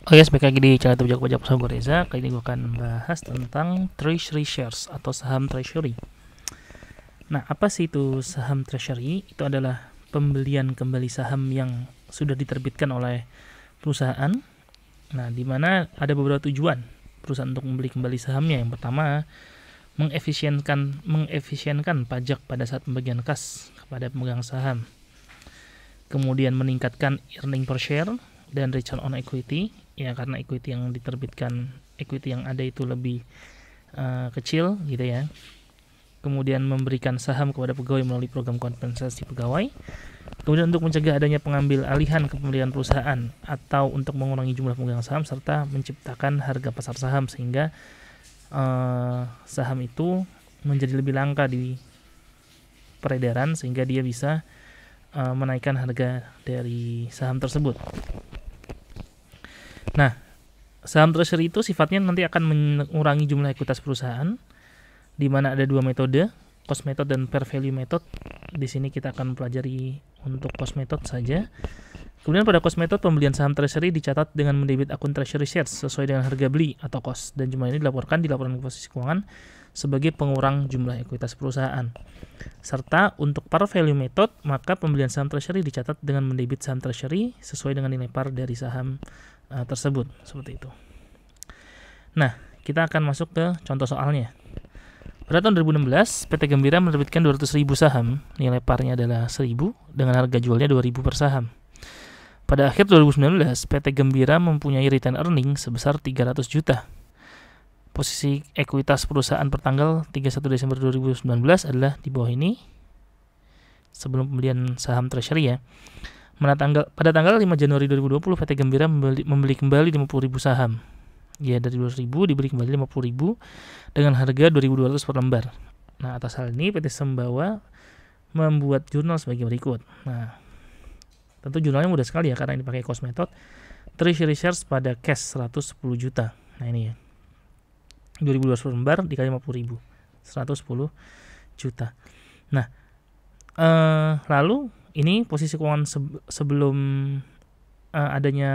Oke, balik lagi di channel Tebak Pajak bersama gue Reza. Kali ini gue akan membahas tentang treasury shares atau saham treasury. Nah, apa sih itu saham treasury? Itu adalah pembelian kembali saham yang sudah diterbitkan oleh perusahaan. Nah, di mana ada beberapa tujuan perusahaan untuk membeli kembali sahamnya. Yang pertama, mengefisienkan pajak pada saat pembagian kas kepada pemegang saham. Kemudian meningkatkan earning per share dan return on equity, ya karena equity yang diterbitkan, equity yang ada itu lebih kecil gitu ya. Kemudian memberikan saham kepada pegawai melalui program kompensasi pegawai. Kemudian untuk mencegah adanya pengambil alihan kepemilikan perusahaan atau untuk mengurangi jumlah pemegang saham, serta menciptakan harga pasar saham sehingga saham itu menjadi lebih langka di peredaran sehingga dia bisa menaikkan harga dari saham tersebut. Nah, saham treasury itu sifatnya nanti akan mengurangi jumlah ekuitas perusahaan, di mana ada dua metode, cost method dan fair value method. Di sini kita akan pelajari untuk cost method saja. Kemudian pada cost method, pembelian saham treasury dicatat dengan mendebit akun treasury shares sesuai dengan harga beli atau cost, dan jumlah ini dilaporkan di laporan posisi keuangan sebagai pengurang jumlah ekuitas perusahaan. Serta untuk par value method, maka pembelian saham treasury dicatat dengan mendebit saham treasury sesuai dengan nilai par dari saham tersebut, seperti itu. Nah, kita akan masuk ke contoh soalnya. Pada tahun 2016, PT Gembira menerbitkan 200.000 saham, nilai parnya adalah 1.000 dengan harga jualnya 2.000 per saham. Pada akhir 2019, PT Gembira mempunyai return earning sebesar 300 juta. Posisi ekuitas perusahaan per tanggal 31 Desember 2019 adalah di bawah ini, sebelum pembelian saham treasury ya. Pada tanggal 5 Januari 2020, PT Gembira membeli kembali 50.000 saham. Ya, dari 200.000 dibeli kembali 50.000 dengan harga 2.200 per lembar. Nah, atas hal ini PT Sembawa membuat jurnal sebagai berikut. Nah, tentu jurnalnya mudah sekali ya karena ini pakai cost method. Treasury shares pada cash 110 juta. Nah, ini ya. 2.200 per lembar dikali 50.000. 110 juta. Nah, lalu ini posisi keuangan sebelum adanya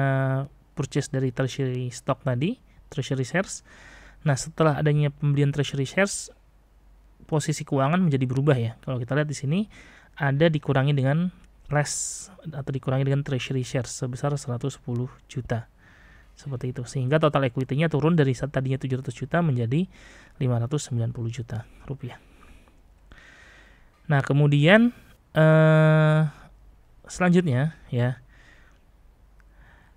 purchase dari treasury stock tadi, treasury shares. Nah, setelah adanya pembelian treasury shares, posisi keuangan menjadi berubah ya. Kalau kita lihat di sini ada dikurangi dengan less atau dikurangi dengan treasury shares sebesar 110 juta. Seperti itu. Sehingga total equity-nya turun dari tadinya 700 juta menjadi 590 juta rupiah. Nah, kemudian selanjutnya ya,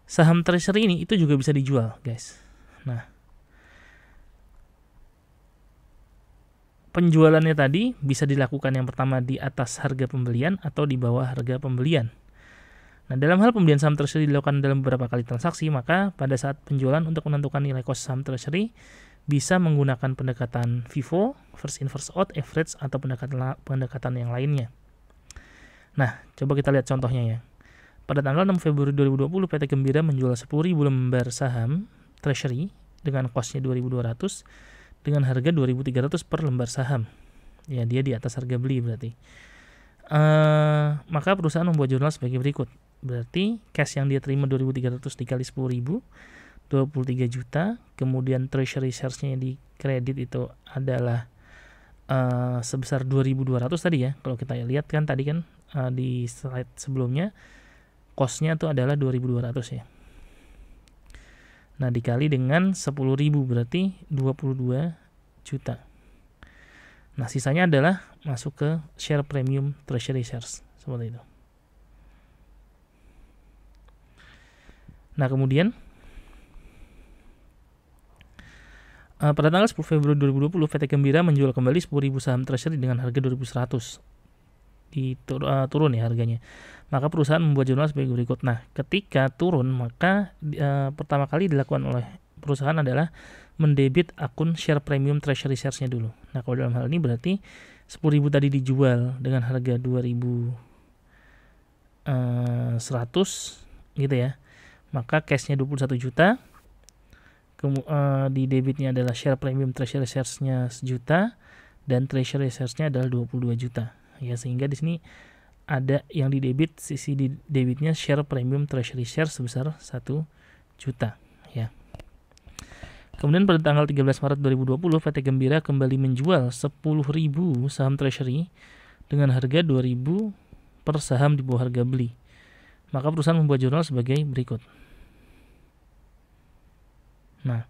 saham treasury ini itu juga bisa dijual, guys. Nah, penjualannya tadi bisa dilakukan yang pertama di atas harga pembelian atau di bawah harga pembelian. Nah, dalam hal pembelian saham treasury dilakukan dalam beberapa kali transaksi, maka pada saat penjualan untuk menentukan nilai cost saham treasury bisa menggunakan pendekatan FIFO, first in first out, average, atau pendekatan yang lainnya. Nah, coba kita lihat contohnya ya. Pada tanggal 6 Februari 2020, PT Gembira menjual 10.000 lembar saham treasury dengan costnya 2.200 dengan harga 2.300 per lembar saham. Ya, dia di atas harga beli berarti. Maka perusahaan membuat jurnal sebagai berikut. Berarti cash yang dia terima 2.300 dikali 10.000, 23 juta. Kemudian treasury shares-nya di kredit itu adalah sebesar 2.200 tadi ya. Kalau kita lihat kan tadi kan di slide sebelumnya cost-nya itu adalah 2.200 ya. Nah, dikali dengan 10.000 berarti 22 juta. Nah, sisanya adalah masuk ke share premium treasury shares, seperti itu. Nah, kemudian pada tanggal 10 Februari 2020, PT Gembira menjual kembali 10.000 saham treasury dengan harga 2.100. Turun ya harganya. Maka perusahaan membuat jurnal sebagai berikut. Nah, ketika turun, maka pertama kali dilakukan oleh perusahaan adalah mendebit akun share premium treasury shares-nya dulu. Nah, kalau dalam hal ini berarti 10.000 tadi dijual dengan harga 2.100 gitu ya. Maka cash-nya 21 juta. Di debitnya adalah share premium treasury shares-nya 1 juta dan treasury shares-nya adalah 22 juta. Ya, sehingga di sini ada yang di debit, sisi di debitnya share premium treasury share sebesar 1 juta Kemudian pada tanggal 13 Maret 2020 PT Gembira kembali menjual 10.000 saham treasury dengan harga 2.000 per saham di bawah harga beli. Maka perusahaan membuat jurnal sebagai berikut. Nah,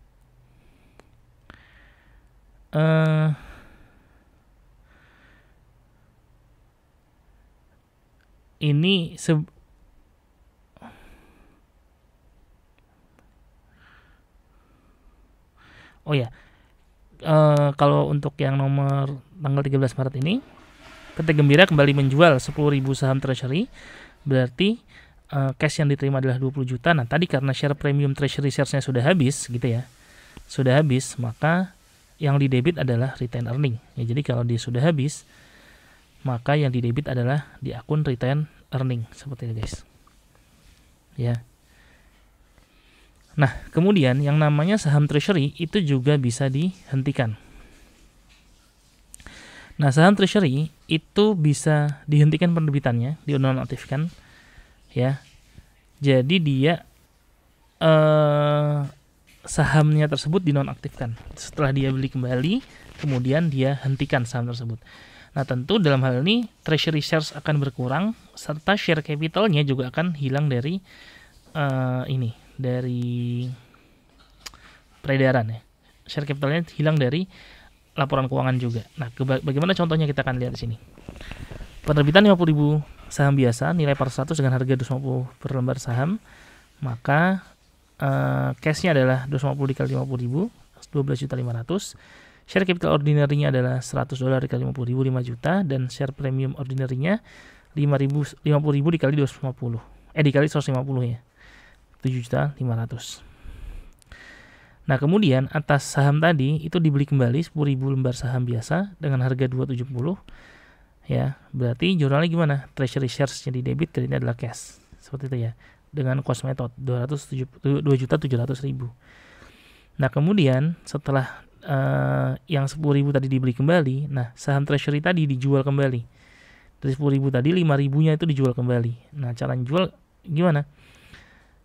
ini kalau untuk yang nomor tanggal 13 Maret ini, PT Gembira kembali menjual 10.000 saham treasury, berarti cash yang diterima adalah 20 juta. Nah, tadi karena share premium treasury shares-nya sudah habis gitu ya. Sudah habis, maka yang didebit adalah retained earning. Ya, jadi kalau dia sudah habis, maka yang didebit adalah di akun retained earning seperti itu, guys. Ya. Nah, kemudian yang namanya saham treasury itu juga bisa dihentikan. Nah, saham treasury itu bisa dihentikan penerbitannya, dinonaktifkan, ya. Jadi dia sahamnya tersebut dinonaktifkan. Setelah dia beli kembali, kemudian dia hentikan saham tersebut. Nah, tentu dalam hal ini treasury shares akan berkurang serta share capitalnya juga akan hilang dari dari peredaran ya. Share capitalnya hilang dari laporan keuangan juga. Nah, bagaimana contohnya kita akan lihat di sini. Penerbitan 50.000 saham biasa nilai par 100 dengan harga 250 per lembar saham, maka cash-nya adalah 250 dikali 50.000, 12.500. Share capital ordinary-nya adalah $100 dikali 50.000, 5 juta, dan share premium ordinary-nya 50.000 dikali 250. Dikali 150 ya. 7.500. Nah, kemudian atas saham tadi itu dibeli kembali 10.000 lembar saham biasa dengan harga 270. Ya, berarti jurnalnya gimana? Treasury shares-nya di debit, kreditnya adalah cash. Seperti itu ya. Dengan cost method 2.700.000. Nah, kemudian setelah yang 10.000 tadi dibeli kembali, nah saham treasury tadi dijual kembali. Dari 10.000 tadi 5.000-nya itu dijual kembali. Nah, cara jual gimana?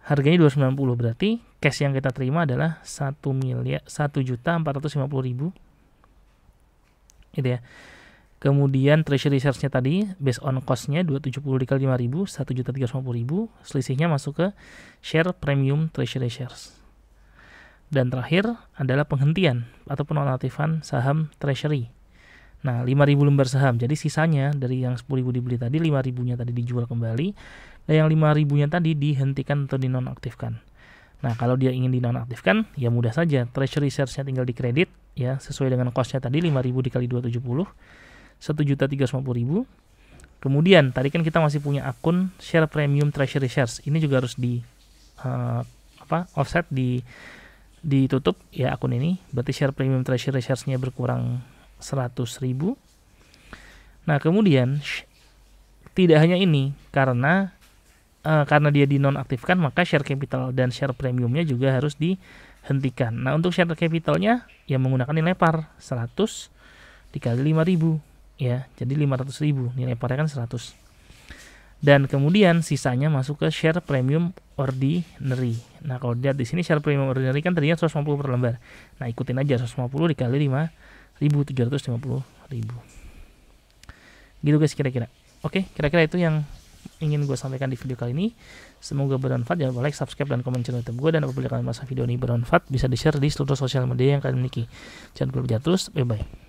Harganya 290, berarti cash yang kita terima adalah 1.450.000. Gitu ya. Kemudian treasury shares-nya tadi based on cost-nya 270 dikali 5.000, 1.350.000, selisihnya masuk ke share premium treasury shares. Dan terakhir adalah penghentian atau penonaktifan saham treasury. Nah, 5.000 lembar saham. Jadi sisanya dari yang 10.000 dibeli tadi, 5.000-nya tadi dijual kembali, dan yang 5.000-nya tadi dihentikan atau dinonaktifkan. Nah, kalau dia ingin dinonaktifkan, ya mudah saja. Treasury shares-nya tinggal dikredit, ya sesuai dengan cost-nya tadi 5.000 dikali 270, 1.350.000. Kemudian tadi kan kita masih punya akun share premium treasury shares. Ini juga harus di offset, ditutup ya akun ini. Berarti share premium treasury shares-nya berkurang 100.000. Nah, kemudian tidak hanya ini, karena dia dinonaktifkan, maka share capital dan share premiumnya juga harus dihentikan. Nah, untuk share capitalnya ya menggunakan nilai par 100 dikali 5.000 ya, jadi 500.000, nilai parnya kan 100. Dan kemudian sisanya masuk ke share premium ordinary. Nah, kalau lihat di sini share premium ordinary kan tadinya 150 per lembar. Nah, ikutin aja 150 dikali 5.750.000. Gitu guys kira-kira. Oke, kira-kira itu yang ingin gue sampaikan di video kali ini. Semoga bermanfaat. Jangan lupa like, subscribe, dan komen channel YouTube gue. Dan apabila kalian merasa video ini bermanfaat, bisa di-share di seluruh sosial media yang kalian miliki. Jangan lupa belajar terus. Bye-bye.